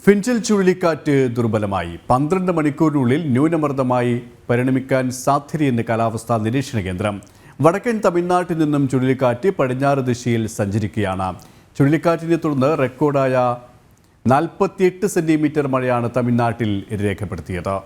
ഫിഞ്ചൽ ചുഴലിക്കാറ്റ് ദുർബലമായി 12 മണിക്കൂറിനുള്ളിൽ ന്യൂനമർദ്ദമായി പരിണമിക്കാൻ സാധ്യതയെന്ന് കാലാവസ്ഥാ നിരീക്ഷണ കേന്ദ്രം. വടക്കൻ തമിഴ്നാട്ടിൽ നിന്നും ചുഴലിക്കാറ്റ് പടിഞ്ഞാറ് ദിശയിൽ സഞ്ചരിക്കുകയാണ്. ചുഴലിക്കാറ്റിനെ തുടർന്ന് റെക്കോർഡായ 48 സെന്റിമീറ്റർ മഴയാണ് തമിഴ്നാട്ടിൽ രേഖപ്പെടുത്തിയത്.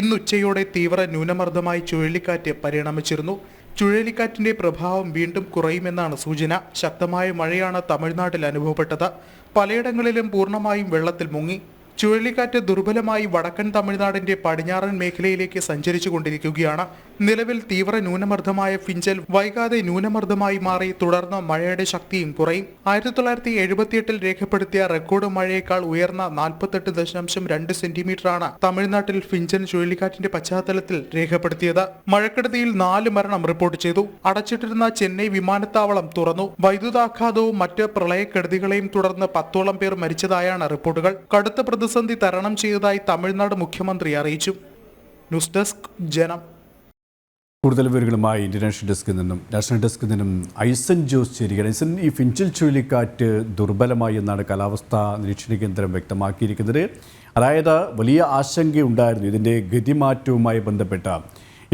ഇന്നുച്ചയോടെ തീവ്ര ന്യൂനമർദ്ദമായി ചുഴലിക്കാറ്റ് പരിണമിച്ചിരുന്നു. ചുഴലിക്കാറ്റിന്റെ പ്രഭാവം വീണ്ടും കുറയുമെന്നാണ് സൂചന. ശക്തമായ മഴയാണ് തമിഴ്നാട്ടിൽ അനുഭവപ്പെട്ടത്. പലയിടങ്ങളിലും പൂർണ്ണമായും വെള്ളത്തിൽ മുങ്ങി. ചുഴലിക്കാറ്റ് ദുർബലമായി വടക്കൻ തമിഴ്നാടിന്റെ പടിഞ്ഞാറൻ മേഖലയിലേക്ക് സഞ്ചരിച്ചുകൊണ്ടിരിക്കുകയാണ്. നിലവിൽ തീവ്ര ന്യൂനമർദ്ദമായ ഫിഞ്ചൽ വൈകാതെ ന്യൂനമർദ്ദമായി മാറി തുടർന്ന് മഴയുടെ ശക്തിയും കുറയും. 1978 രേഖപ്പെടുത്തിയ റെക്കോർഡ് മഴയേക്കാൾ ഉയർന്ന 48.2 സെന്റിമീറ്ററാണ് തമിഴ്നാട്ടിൽ ഫിഞ്ചൽ ചുഴലിക്കാറ്റിന്റെ പശ്ചാത്തലത്തിൽ രേഖപ്പെടുത്തിയത്. മഴക്കെടുതിയിൽ 4 മരണം റിപ്പോർട്ട് ചെയ്തു. അടച്ചിട്ടിരുന്ന ചെന്നൈ വിമാനത്താവളം തുറന്നു. വൈദ്യുതാഘാതവും മറ്റ് പ്രളയക്കെടുതികളെയും തുടർന്ന് 10ഓളം പേർ മരിച്ചതായാണ് റിപ്പോർട്ടുകൾ. കടുത്ത പ്രതിസന്ധി തരണം ചെയ്തതായി തമിഴ്നാട് മുഖ്യമന്ത്രി അറിയിച്ചു. ന്യൂസ് ഡെസ്ക് ജനം. കൂടുതൽ വിവരങ്ങളുമായി നാഷണൽ ഡെസ്കിൽ നിന്നും ഐസൻ ജോസ് ചേരുകയാണ്. ഐസൻ, ഈ ഫിഞ്ചൽ ചുഴലിക്കാറ്റ് ദുർബലമായി എന്നാണ് കാലാവസ്ഥാ നിരീക്ഷണ കേന്ദ്രം വ്യക്തമാക്കിയിരിക്കുന്നത്. അതായത് വലിയ ആശങ്കയുണ്ടായിരുന്നു ഇതിൻ്റെ ഗതിമാറ്റവുമായി ബന്ധപ്പെട്ട.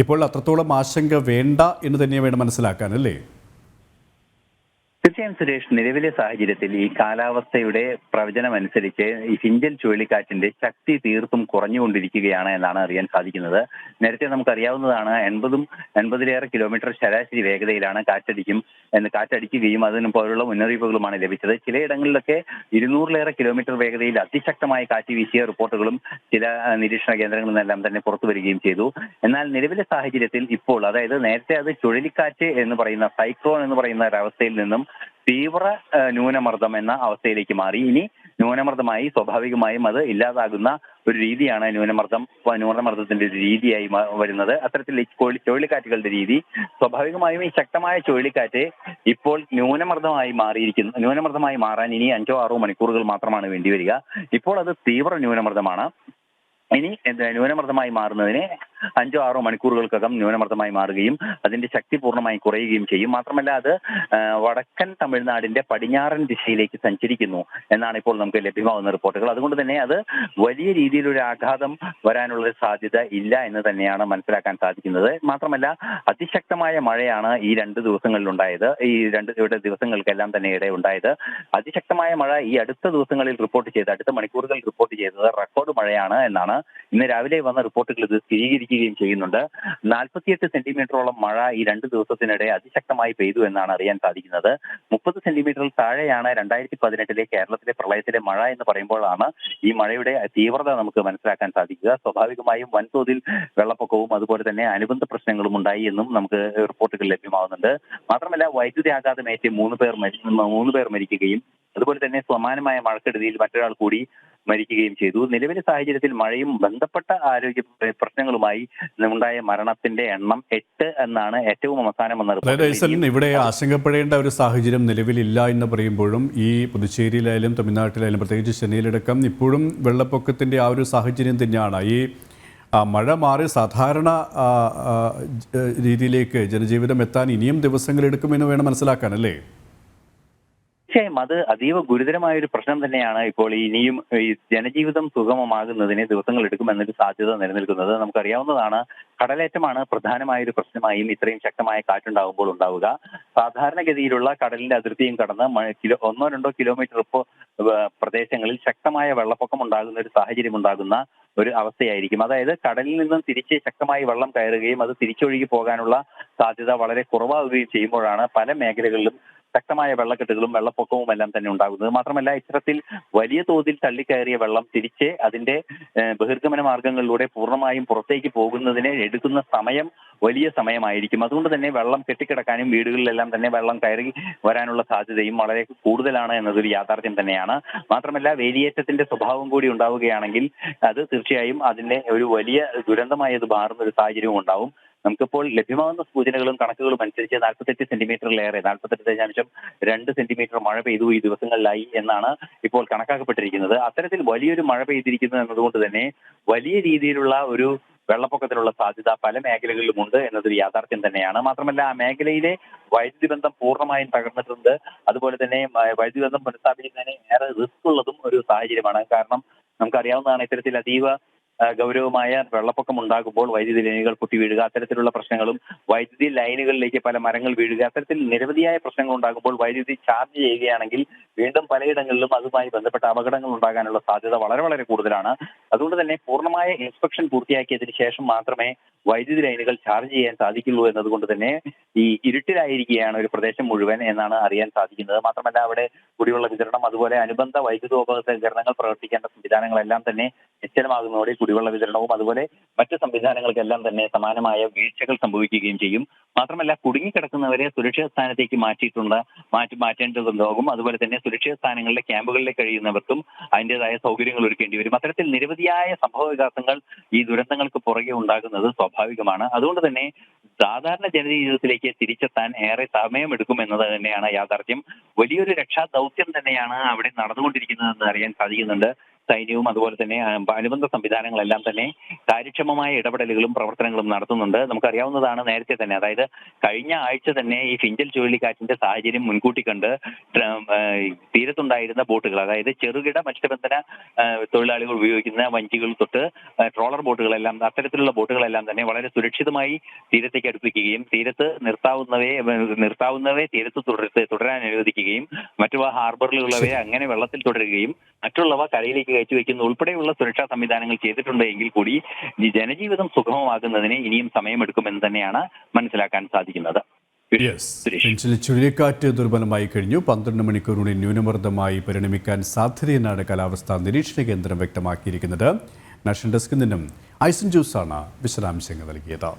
ഇപ്പോൾ അത്രത്തോളം ആശങ്ക വേണ്ട എന്ന് തന്നെ വേണം മനസ്സിലാക്കാൻ, അല്ലേ? തീർച്ചയായും സുരേഷ്, നിലവിലെ സാഹചര്യത്തിൽ ഈ കാലാവസ്ഥയുടെ പ്രവചനം അനുസരിച്ച് ഈ ഫിഞ്ചൽ ചുഴലിക്കാറ്റിന്റെ ശക്തി തീർത്തും കുറഞ്ഞുകൊണ്ടിരിക്കുകയാണ് എന്നാണ് അറിയാൻ സാധിക്കുന്നത്. നേരത്തെ നമുക്കറിയാവുന്നതാണ് 80-ലേറെ കിലോമീറ്റർ ശരാശരി വേഗതയിലാണ് കാറ്റടിക്കുകയും അതിന് പോലുള്ള മുന്നറിയിപ്പുകളുമാണ് ലഭിച്ചത്. ചിലയിടങ്ങളിലൊക്കെ 200-ലേറെ കിലോമീറ്റർ വേഗതയിൽ അതിശക്തമായി കാറ്റ് വീശിയ റിപ്പോർട്ടുകളും ചില നിരീക്ഷണ കേന്ദ്രങ്ങളിൽ നിന്നെല്ലാം തന്നെ പുറത്തു വരികയും ചെയ്തു. എന്നാൽ നിലവിലെ സാഹചര്യത്തിൽ ഇപ്പോൾ, അതായത് നേരത്തെ അത് ചുഴലിക്കാറ്റ് എന്ന് പറയുന്ന സൈക്ലോൺ എന്ന് പറയുന്ന ഒരവസ്ഥയിൽ നിന്നും തീവ്ര ന്യൂനമർദ്ദം എന്ന അവസ്ഥയിലേക്ക് മാറി. ഇനി ന്യൂനമർദ്ദമായി സ്വാഭാവികമായും അത് ഇല്ലാതാകുന്ന ഒരു രീതിയാണ് ന്യൂനമർദ്ദത്തിന്റെ ഒരു രീതിയായി വരുന്നത്. അത്തരത്തിൽ ചുഴലിക്കാറ്റുകളുടെ രീതി സ്വാഭാവികമായും ഈ ശക്തമായ ചുഴലിക്കാറ്റ് ഇപ്പോൾ ന്യൂനമർദ്ദമായി മാറാൻ ഇനി 5-6 മണിക്കൂറുകൾ മാത്രമാണ് വേണ്ടിവരിക. ഇപ്പോൾ അത് തീവ്ര ന്യൂനമർദ്ദമാണ്. ഇനി ന്യൂനമർദ്ദമായി മാറുന്നതിന് 5-6 മണിക്കൂറുകൾക്കകം ന്യൂനമർദ്ദമായി മാറുകയും അതിന്റെ ശക്തി പൂർണ്ണമായി കുറയുകയും ചെയ്യും. മാത്രമല്ല, അത് വടക്കൻ തമിഴ്നാടിന്റെ പടിഞ്ഞാറൻ ദിശയിലേക്ക് സഞ്ചരിക്കുന്നു എന്നാണ് ഇപ്പോൾ നമുക്ക് ലഭ്യമാകുന്ന റിപ്പോർട്ടുകൾ. അതുകൊണ്ട് തന്നെ അത് വലിയ രീതിയിലൊരു ആഘാതം വരാനുള്ള സാധ്യത ഇല്ല എന്ന് തന്നെയാണ് മനസ്സിലാക്കാൻ സാധിക്കുന്നത്. മാത്രമല്ല, അതിശക്തമായ മഴയാണ് ഈ 2 ദിവസങ്ങളിൽ ഉണ്ടായത്. ഈ 2 ദിവസങ്ങൾക്കെല്ലാം തന്നെ ഇടയുണ്ടായത്. അതിശക്തമായ മഴ ഈ അടുത്ത ദിവസങ്ങളിൽ അടുത്ത മണിക്കൂറുകൾ റിപ്പോർട്ട് ചെയ്തത് റെക്കോർഡ് മഴയാണ് എന്നാണ് ഇന്ന് രാവിലെ വന്ന റിപ്പോർട്ടുകൾ ഇത് സ്ഥിരീകരിക്കുകയും ചെയ്യുന്നുണ്ട്. 48 സെന്റിമീറ്ററോളം മഴ ഈ 2 ദിവസത്തിനിടെ അതിശക്തമായി പെയ്തു എന്നാണ് അറിയാൻ സാധിക്കുന്നത്. 30 സെന്റിമീറ്ററിൽ താഴെയാണ് 2018 കേരളത്തിലെ പ്രളയത്തിലെ മഴ എന്ന് പറയുമ്പോഴാണ് ഈ മഴയുടെ തീവ്രത നമുക്ക് മനസ്സിലാക്കാൻ സാധിക്കുക. സ്വാഭാവികമായും വൻതോതിൽ വെള്ളപ്പൊക്കവും അതുപോലെ തന്നെ അനുബന്ധ പ്രശ്നങ്ങളും ഉണ്ടായി എന്നും നമുക്ക് റിപ്പോർട്ടുകൾ ലഭ്യമാകുന്നുണ്ട്. മാത്രമല്ല, വൈദ്യുതി ആഘാതമേറ്റ് 3 പേർ മരിക്കുകയും അതുപോലെ തന്നെ സമാനമായ മഴക്കെടുതിയിൽ മറ്റൊരാൾ കൂടി മരിക്കുകയും ചെയ്തു. നിലവിലെ സാഹചര്യത്തിൽ മഴയും ബന്ധപ്പെട്ട ആരോഗ്യ പ്രശ്നങ്ങളുമായി ഉണ്ടായ മരണത്തിന്റെ എണ്ണം 8 എന്നാണ് ഏറ്റവും അവസാനം വന്ന റിപ്പോർട്ട്. ഇവിടെ ആശങ്കപ്പെടേണ്ട ഒരു സാഹചര്യം നിലവിലില്ല എന്ന് പറയുമ്പോഴും ഈ പുതുച്ചേരിയിലായാലും തമിഴ്നാട്ടിലായാലും പ്രത്യേകിച്ച് ചെന്നൈയിലടക്കം ഇപ്പോഴും വെള്ളപ്പൊക്കത്തിന്റെ ആ ഒരു സാഹചര്യം തന്നെയാണ്. ഈ മഴ മാറി സാധാരണ രീതിയിലേക്ക് ജനജീവിതം എത്താൻ ഇനിയും ദിവസങ്ങളെടുക്കുമെന്ന് വേണം മനസ്സിലാക്കാൻ, അല്ലേ? തീർച്ചയായും അത് അതീവ ഗുരുതരമായ ഒരു പ്രശ്നം തന്നെയാണ്. ഇപ്പോൾ ഇനിയും ഈ ജനജീവിതം സുഗമമാകുന്നതിന് ദിവസങ്ങൾ എടുക്കുമെന്നൊരു സാധ്യത നിലനിൽക്കുന്നത്. നമുക്കറിയാവുന്നതാണ്, കടലേറ്റമാണ് പ്രധാനമായൊരു പ്രശ്നമായും ഇത്രയും ശക്തമായ കാറ്റുണ്ടാകുമ്പോൾ ഉണ്ടാവുക. സാധാരണഗതിയിലുള്ള കടലിന്റെ അതിർത്തിയും കടന്ന് 1-2 കിലോമീറ്റർ പ്രദേശങ്ങളിൽ ശക്തമായ വെള്ളപ്പൊക്കം ഉണ്ടാകുന്ന ഒരു സാഹചര്യം ഉണ്ടാകുന്ന ഒരു അവസ്ഥയായിരിക്കും. അതായത് കടലിൽ നിന്നും തിരിച്ച് ശക്തമായി വെള്ളം കയറുകയും അത് തിരിച്ചൊഴുകി പോകാനുള്ള സാധ്യത വളരെ കുറവാകുകയും ചെയ്യുമ്പോഴാണ് പല മേഖലകളിലും ശക്തമായ വെള്ളക്കെട്ടുകളും വെള്ളപ്പൊക്കവും എല്ലാം തന്നെ ഉണ്ടാകുന്നത്. മാത്രമല്ല, ഇത്തരത്തിൽ വലിയ തോതിൽ തള്ളിക്കയറിയ വെള്ളം തിരിച്ച് അതിന്റെ ബഹിർഗമന മാർഗങ്ങളിലൂടെ പൂർണ്ണമായും പുറത്തേക്ക് പോകുന്നതിന് എടുക്കുന്ന സമയം വലിയ സമയമായിരിക്കും. അതുകൊണ്ട് തന്നെ വെള്ളം കെട്ടിക്കിടക്കാനും വീടുകളിലെല്ലാം തന്നെ വെള്ളം കയറി വരാനുള്ള സാധ്യതയും വളരെ കൂടുതലാണ് എന്നതൊരു യാഥാർത്ഥ്യം തന്നെയാണ്. മാത്രമല്ല, വേലിയേറ്റത്തിന്റെ സ്വഭാവം കൂടി ഉണ്ടാവുകയാണെങ്കിൽ അത് തീർച്ചയായും അതിന്റെ ഒരു വലിയ ദുരന്തമായി അത് മാറുന്ന ഒരു സാഹചര്യവും ഉണ്ടാവും. നമുക്കിപ്പോൾ ലഭ്യമാകുന്ന സൂചനകളും കണക്കുകളും അനുസരിച്ച് 48 സെന്റിമീറ്ററിലേറെ 48.2 സെന്റിമീറ്റർ മഴ പെയ്തു ഈ ദിവസങ്ങളിലായി എന്നാണ് ഇപ്പോൾ കണക്കാക്കപ്പെട്ടിരിക്കുന്നത്. അത്തരത്തിൽ വലിയൊരു മഴ പെയ്തിരിക്കുന്നു എന്നതുകൊണ്ട് തന്നെ വലിയ രീതിയിലുള്ള ഒരു വെള്ളപ്പൊക്കത്തിനുള്ള സാധ്യത പല മേഖലകളിലുമുണ്ട് എന്നതൊരു യാഥാർത്ഥ്യം തന്നെയാണ്. മാത്രമല്ല ആ മേഖലയിലെ വൈദ്യുതി ബന്ധം പൂർണ്ണമായും തകർന്നിട്ടുണ്ട്. അതുപോലെ തന്നെ വൈദ്യുതി ബന്ധം പുനഃസ്ഥാപിക്കുന്നതിന് ഏറെ റിസ്ക് ഉള്ളതും ഒരു സാഹചര്യമാണ്. കാരണം നമുക്കറിയാവുന്നതാണ്, ഇത്തരത്തിൽ അതീവ ഗൗരവമായ വെള്ളപ്പൊക്കം ഉണ്ടാകുമ്പോൾ വൈദ്യുതി ലൈനുകൾ പൊട്ടി വീഴുക, അത്തരത്തിലുള്ള പ്രശ്നങ്ങളും വൈദ്യുതി ലൈനുകളിലേക്ക് പല മരങ്ങൾ വീഴുക, അത്തരത്തിൽ നിരവധിയായ പ്രശ്നങ്ങൾ ഉണ്ടാകുമ്പോൾ വൈദ്യുതി ചാർജ് ചെയ്യുകയാണെങ്കിൽ വീണ്ടും പലയിടങ്ങളിലും അതുമായി ബന്ധപ്പെട്ട അപകടങ്ങൾ ഉണ്ടാകാനുള്ള സാധ്യത വളരെ വളരെ കൂടുതലാണ്. അതുകൊണ്ട് തന്നെ പൂർണ്ണമായ ഇൻസ്പെക്ഷൻ പൂർത്തിയാക്കിയതിനു ശേഷം മാത്രമേ വൈദ്യുതി ലൈനുകൾ ചാർജ് ചെയ്യാൻ സാധിക്കുള്ളൂ എന്നതുകൊണ്ട് തന്നെ ഈ ഇരുട്ടിലായിരിക്കുകയാണ് ഒരു പ്രദേശം മുഴുവൻ എന്നാണ് അറിയാൻ സാധിക്കുന്നത്. മാത്രമല്ല അവിടെ കുടിവെള്ള വിതരണം, അതുപോലെ അനുബന്ധ വൈദ്യുതോപകരണങ്ങൾ പ്രവർത്തിക്കേണ്ട സംവിധാനങ്ങളെല്ലാം തന്നെ നിശ്ചലമാകുന്നതോടെ കുടിവെള്ള വിതരണവും അതുപോലെ മറ്റ് സംവിധാനങ്ങൾക്കെല്ലാം തന്നെ സമാനമായ വീഴ്ചകൾ സംഭവിക്കുകയും ചെയ്യും. മാത്രമല്ല കുടുങ്ങിക്കിടക്കുന്നവരെ സുരക്ഷിത സ്ഥാനത്തേക്ക് മാറ്റേണ്ടതുണ്ടാകും. അതുപോലെ തന്നെ സുരക്ഷിത സ്ഥാനങ്ങളിലെ ക്യാമ്പുകളിൽ കഴിയുന്നവർക്കും അതിൻ്റെതായ സൗകര്യങ്ങൾ ഒരുക്കേണ്ടി വരും. അത്തരത്തിൽ നിരവധിയായ സംഭവ വികാസങ്ങൾ ഈ ദുരന്തങ്ങൾക്ക് പുറകെ ഉണ്ടാകുന്നത് സ്വാഭാവികമാണ്. അതുകൊണ്ട് തന്നെ സാധാരണ ജനജീവിതത്തിലേക്ക് തിരിച്ചെത്താൻ ഏറെ സമയമെടുക്കും എന്നത് തന്നെയാണ് യാഥാർത്ഥ്യം. വലിയൊരു രക്ഷാ ദൗത്യം തന്നെയാണ് അവിടെ നടന്നുകൊണ്ടിരിക്കുന്നതെന്ന് അറിയാൻ സാധിക്കുന്നുണ്ട്. സൈന്യവും അതുപോലെ തന്നെ അനുബന്ധ സംവിധാനങ്ങളെല്ലാം തന്നെ കാര്യക്ഷമമായ ഇടപെടലുകളും പ്രവർത്തനങ്ങളും നടത്തുന്നുണ്ട്. നമുക്കറിയാവുന്നതാണ്, നേരത്തെ തന്നെ, അതായത് കഴിഞ്ഞ ആഴ്ച തന്നെ ഈ ഫിഞ്ചൽ ചുഴലിക്കാറ്റിന്റെ സാഹചര്യം മുൻകൂട്ടി കണ്ട് തീരത്തുണ്ടായിരുന്ന ബോട്ടുകൾ, അതായത് ചെറുകിട മത്സ്യബന്ധന തൊഴിലാളികൾ ഉപയോഗിക്കുന്ന വഞ്ചികൾ തൊട്ട് ട്രോളർ ബോട്ടുകളെല്ലാം, അത്തരത്തിലുള്ള ബോട്ടുകളെല്ലാം തന്നെ വളരെ സുരക്ഷിതമായി തീരത്തേക്ക് അടുപ്പിക്കുകയും തീരത്ത് നിർത്താവുന്നവയെ തീരത്ത് തുടരാൻ അനുവദിക്കുകയും മറ്റു ഹാർബറിലുള്ളവയെ അങ്ങനെ വെള്ളത്തിൽ തുടരുകയും മറ്റുള്ളവ കരയിലേക്ക് കയറ്റി വയ്ക്കുന്ന ഉൾപ്പെടെയുള്ള സുരക്ഷാ സംവിധാനങ്ങൾ ചെയ്തിട്ടുണ്ട് എങ്കിൽ കൂടി ഈ ജനജീവിതം സുഗമമാകുന്നതിന് ഇനിയും സമയമെടുക്കുമെന്ന് തന്നെയാണ് മനസ്സിലാക്കാൻ സാധിക്കുന്നത്. ഫിഞ്ചിൽ ചുഴലിക്കാറ്റ് ദുർബലമായി കഴിഞ്ഞു. 12 മണിക്കൂറിനുള്ളിൽ ന്യൂനമർദ്ദമായി പരിണമിക്കാൻ സാധ്യതയെന്നാണ് കാലാവസ്ഥാ നിരീക്ഷണ കേന്ദ്രം വ്യക്തമാക്കിയിരിക്കുന്നത്. നാഷണൽ ഡെസ്കിൽ നിന്നും ഐസൻ ജോസാണ് വിശദാംശങ്ങൾ നൽകിയത്.